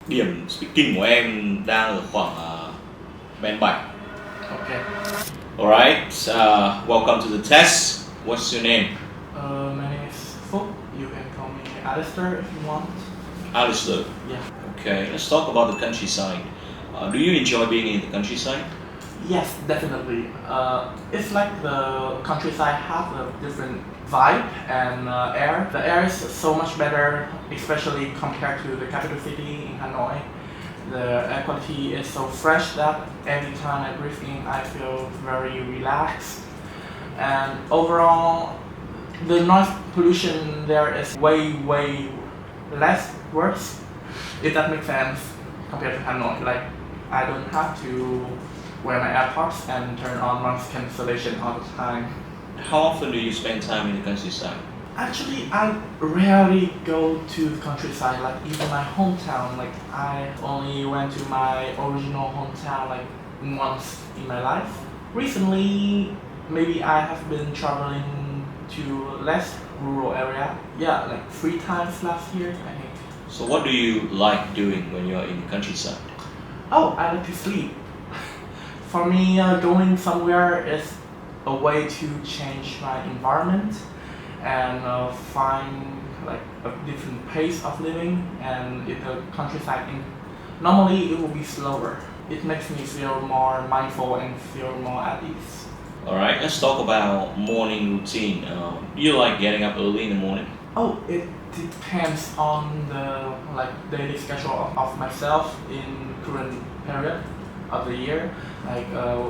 Điểm speaking của em đang ở khoảng band 7. Okay. Alright, welcome to the test. What's your name? My name is Phúc. You can call me Alistair if you want. Alistair. Yeah. Okay, let's talk about the countryside. Do you enjoy being in the countryside? Yes, definitely. It's like the countryside has a different vibe and air. The air is so much better, especially compared to the capital city in Hanoi. The air quality is so fresh that every time I breathe in, I feel very relaxed. And overall, the noise pollution there is way less worse, if that makes sense, compared to Hanoi. Like, I don't have to wear my AirPods and turn on noise cancellation all the time. How often do you spend time in the countryside? Actually, I rarely go to the countryside, like even my hometown. Like, I only went to my original hometown like once in my life. Recently, maybe I have been traveling to less rural area. Yeah, like 3 times last year, I think. So what do you like doing when you're in the countryside? Oh, I like to sleep. For me, going somewhere is a way to change my environment and find like a different pace of living. And in the countryside, normally it will be slower. It makes me feel more mindful and feel more at ease. Alright, let's talk about morning routine. Do you like getting up early in the morning? Oh, it depends on the like daily schedule of myself in current period of the year. Like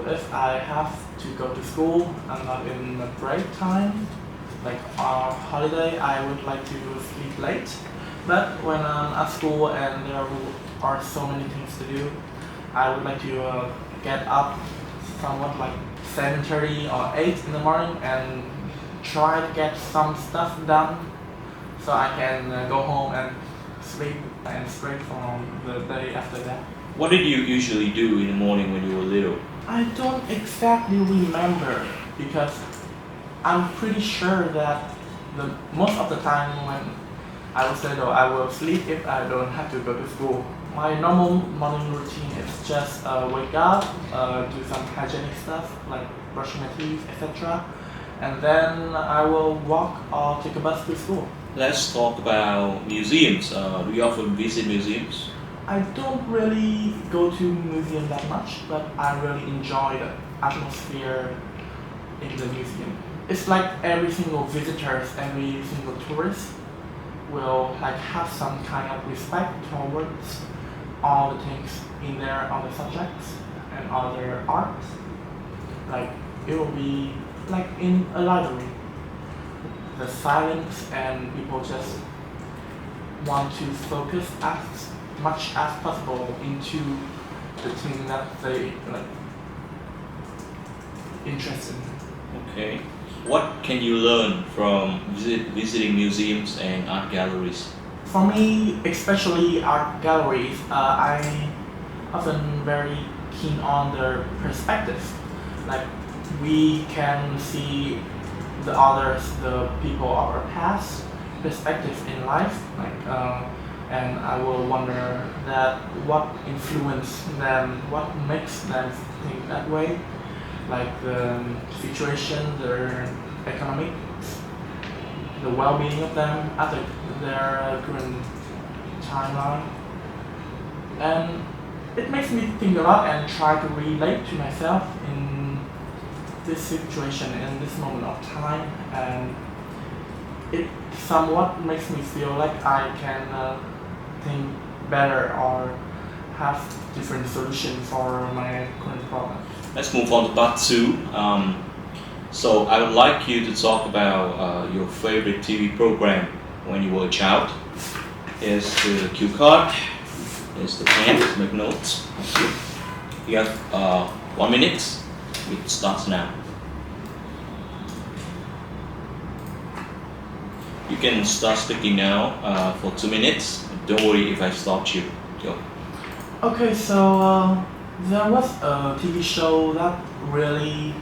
if I have to go to school, I'm not in the break time. Like on holiday, I would like to sleep late. But when I'm at school and there are so many things to do, I would like to get up somewhat like 7:30 or 8 in the morning and try to get some stuff done so I can go home and sleep and straight from the day after that. What did you usually do in the morning when you were little? I don't exactly remember because I'm pretty sure that the most of the time when I was little, I will sleep if I don't have to go to school. My normal morning routine is just wake up, do some hygienic stuff like brushing my teeth, etc. And then I will walk or take a bus to school. Let's talk about museums. Do you often visit museums? I don't really go to museum that much, but I really enjoy the atmosphere in the museum. It's like every single visitors, every single tourist will like have some kind of respect towards all the things in there, all the subjects and all their art. Like it will be like in a library. The silence and people just want to focus as much as possible into the thing that they like interested in. Okay. What can you learn from visiting museums and art galleries? For me, especially art galleries, I often very keen on their perspective. Like we can see the others, the people of our past perspective in life. And I will wonder that what influenced them, what makes them think that way, like the situation, their economics, the well-being of them at their current timeline. And it makes me think a lot and try to relate to myself in this situation, in this moment of time. And it somewhat makes me feel like I can think better or have different solutions for my current problems. Let's move on to part two. So I would like you to talk about your favorite TV program when you were a child. Here's the cue card. Here's the pen to make notes. Thank you. You have 1 minute. It starts now. You can start speaking now for 2 minutes. Don't worry if I stopped you. Go. Okay, so there was a TV show that really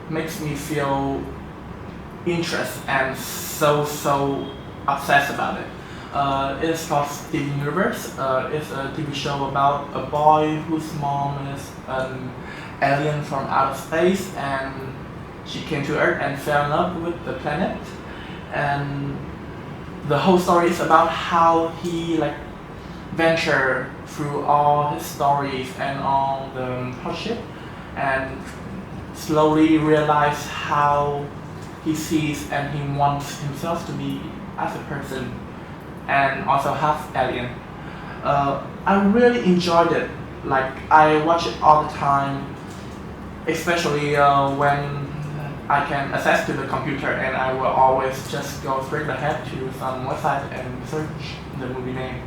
makes me feel interest and so obsessed about it. It's called Steven Universe. It's a TV show about a boy whose mom is an alien from outer space, and she came to Earth and fell in love with the planet. And the whole story is about how he venture through all his stories and all the hardship, and slowly realize how he sees and he wants himself to be as a person, and also half alien. I really enjoyed it. I watch it all the time, especially when I can access to the computer, and I will always just go straight ahead to some website and search the movie name.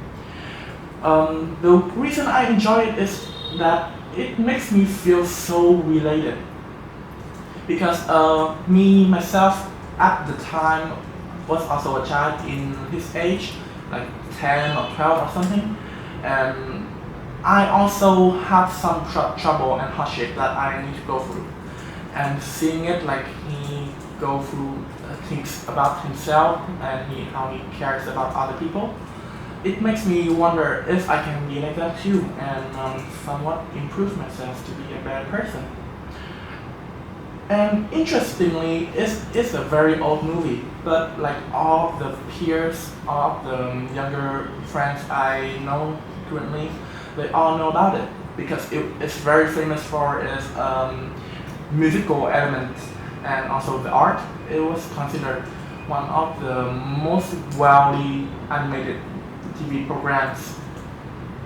The reason I enjoy it is that it makes me feel so related. Because me myself at the time was also a child in his age, like 10 or 12 or something, and I also have some trouble and hardship that I need to go through. And seeing it he go through things about himself and how he cares about other people, it makes me wonder if I can be like that too, and somewhat improve myself to be a better person. And interestingly, it's a very old movie, but all the peers, all of the younger friends I know currently, they all know about it because it's very famous for its musical elements and also the art. It was considered one of the most widely animated TV programs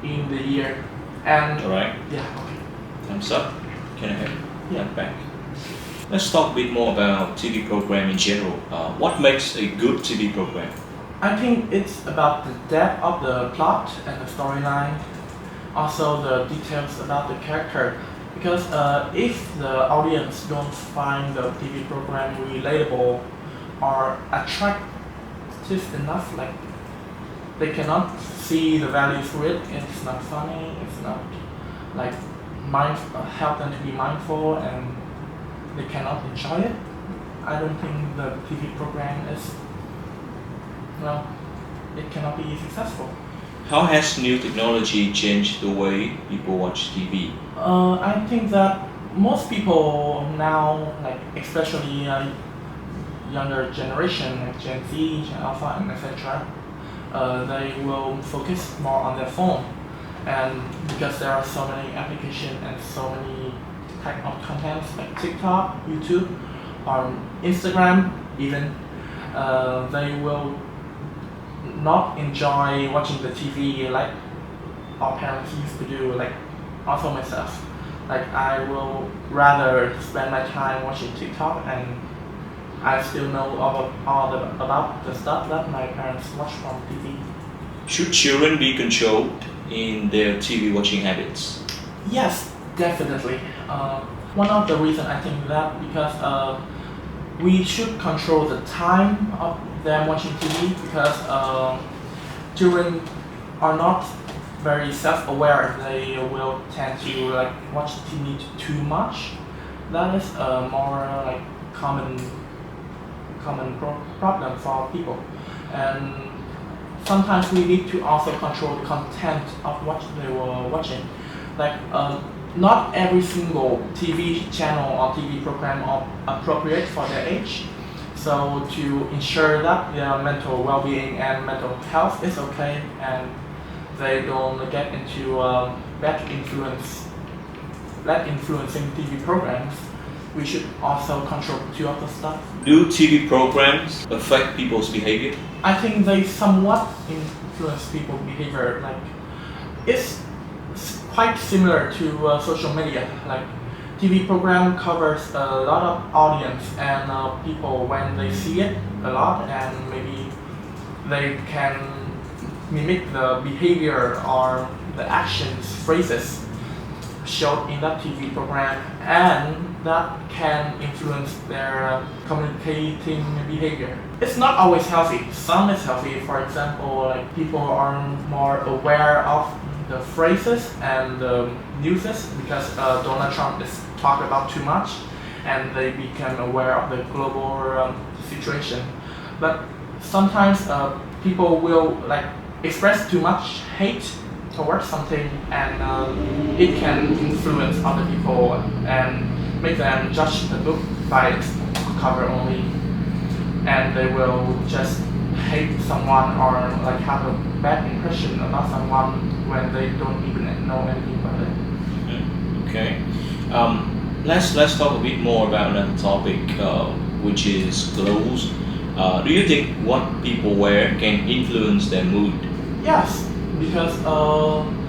in the year. And Alright, yeah, okay. thumbs up. Can I have Yeah. that back? Let's talk a bit more about TV program in general. What makes a good TV program? I think it's about the depth of the plot and the storyline, also the details about the character. Because if the audience don't find the TV program relatable or attractive enough, they cannot see the value through it, it's not funny, it's not help them to be mindful, and they cannot enjoy it, I don't think the TV program is, it cannot be successful. How has new technology changed the way people watch TV? I think that most people now, especially younger generation, like Gen Z, Gen Alpha, and etc., they will focus more on their phone. And because there are so many applications and so many type of contents like TikTok, YouTube, or Instagram even, they will not enjoy watching the TV like our parents used to do, also myself. I will rather spend my time watching TikTok, and I still know about the stuff that my parents watch from TV. Should children be controlled in their TV watching habits? Yes, definitely. One of the reasons I think that because we should control the time of them watching TV, because children are not very self-aware. They will tend to watch TV too much. That is a more common problem for people, and sometimes we need to also control the content of what they were watching. Not every single TV channel or TV program are appropriate for their age. So to ensure that their mental well-being and mental health is okay, and they don't get into bad influencing TV programs, we should also control two of the stuff. Do TV programs affect people's behavior? I think they somewhat influence people's behavior. It's quite similar to social media. TV program covers a lot of audience, and people, when they see it a lot, and maybe they can mimic the behavior or the actions, phrases showed in that TV program, and that can influence their communicating behavior. It's not always healthy. Some is healthy. For example, people are more aware of the phrases and the newses because Donald Trump is talked about too much, and they become aware of the global situation. But sometimes people will like express too much hate towards something, and it can influence other people and make them judge the book by its cover only, and they will just hate someone or like have a bad impression about someone when they don't even know anything about it. Okay. Let's talk a bit more about another topic, which is clothes. Do you think what people wear can influence their mood? Yes, because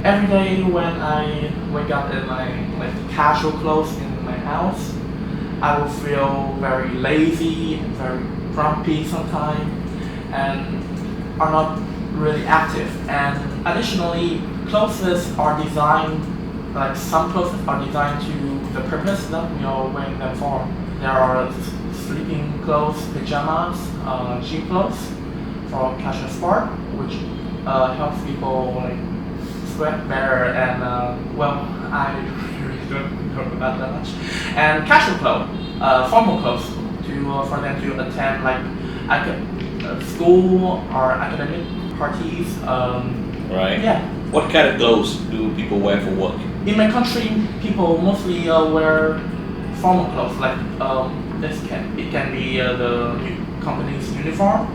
every day when I wake up in my like casual clothes in my house, I will feel very lazy and very grumpy sometimes, and are not really active. And additionally, clothes are designed, like some clothes are designed to the purpose that we are wearing them for. There are sleeping clothes, pajamas, gym clothes for casual sport, which helps people like sweat better, and well, I really don't talk about that much. And casual clothes, formal clothes for them to attend like school or academic parties. Right. Yeah. What kind of clothes do people wear for work? In my country, people mostly wear formal clothes. Like it can be the company's uniform,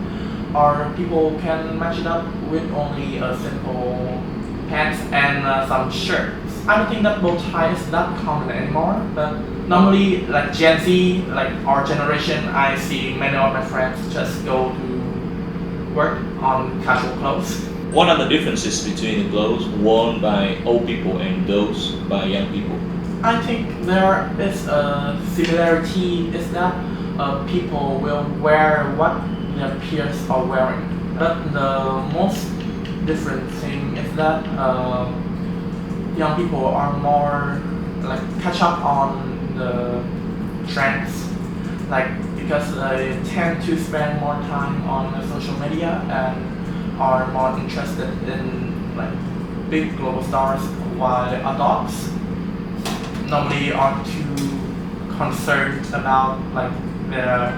or people can match it up with only a simple pants and some shirts. I don't think that bow tie is that common anymore, but normally like Gen Z, like our generation, I see many of my friends just go to work on casual clothes. What are the differences between the clothes worn by old people and those by young people? I think there is a similarity is that people will wear what their peers are wearing. But the most different thing is that young people are more like catch up on the trends, like because they tend to spend more time on the social media and are more interested in like big global stars, while adults normally are too concerned about like their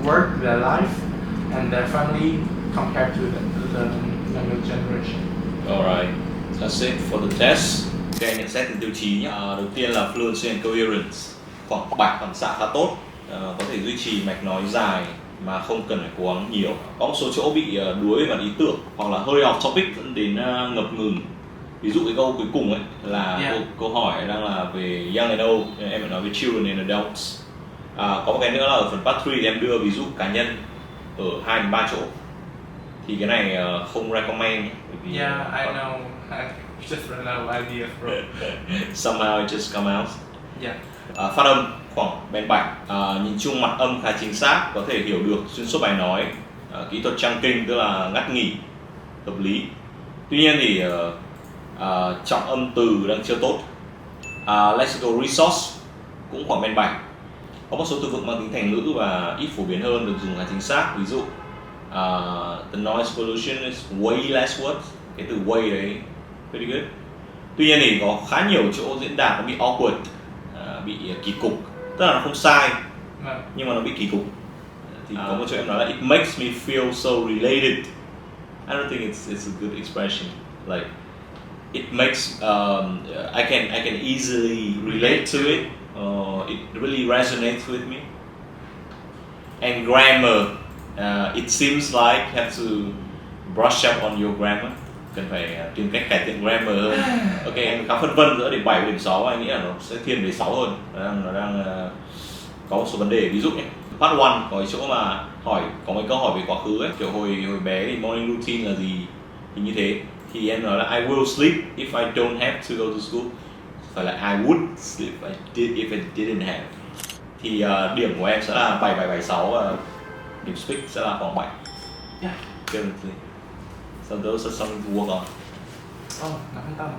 work, their life, and their family compared to the younger generation. Alright, that's it for the test. Ok, nhận xét từng tiêu chí nhé. Đầu tiên là fluency and coherence, khoảng bạch phản xạ khá tốt, có thể duy trì mạch nói dài mà không cần phải cố gắng nhiều. Có một số chỗ bị đuối về mặt ý tưởng hoặc là hơi off topic dẫn đến ngập ngừng. Ví dụ cái câu cuối cùng ấy là câu hỏi đang là về young and old, em phải nói về children and adults. Có một cái nữa là ở phần part 3 thì em đưa ví dụ cá nhân ở 2-3 chỗ. Thì cái này không recommend bởi vì Yeah, I know. I just ran out of ideas, bro. somehow it just come out. Yeah. Phát âm khoảng bén bạch, nhìn chung mặt âm khá chính xác, có thể hiểu được xuyên suốt bài nói. Kỹ thuật trang kinh tức là ngắt nghỉ hợp lý. Tuy nhiên thì trọng âm từ đang chưa tốt. Lexical resource cũng khoảng bén bạch. Có một số từ vựng mang tính thành ngữ và ít phổ biến hơn được dùng khá chính xác. Ví dụ the noise pollution is way less words. Cái từ way đấy pretty good. Tuy nhiên thì có khá nhiều chỗ diễn đạt nó bị awkward, bị kỳ cục. Tức là nó không sai nhưng mà nó bị kỳ cục. Thì có một chỗ em nói là it makes me feel so related. I don't think it's a good expression. Like it makes I can easily relate to it. It really resonates with me. And grammar, it seems like you have to brush up on your grammar. Cần phải tìm cách cải thiện grammar hơn. Ok, em khá phân vân giữa điểm 7 và điểm 6, anh nghĩ là nó sẽ thiên về 6 hơn. Nó đang có một số vấn đề, ví dụ nhé. Part 1 có cái chỗ mà có mấy câu hỏi về quá khứ ấy, kiểu hồi bé thì morning routine là gì thì như thế. Thì em nói là I will sleep if I don't have to go to school. Phải là I would sleep if I didn't have. Thì điểm của em sẽ là 7, 7, 7, 6 và điểm speak sẽ là khoảng 7. Yeah. Currently. So those are something to work on. Oh, nakita mo.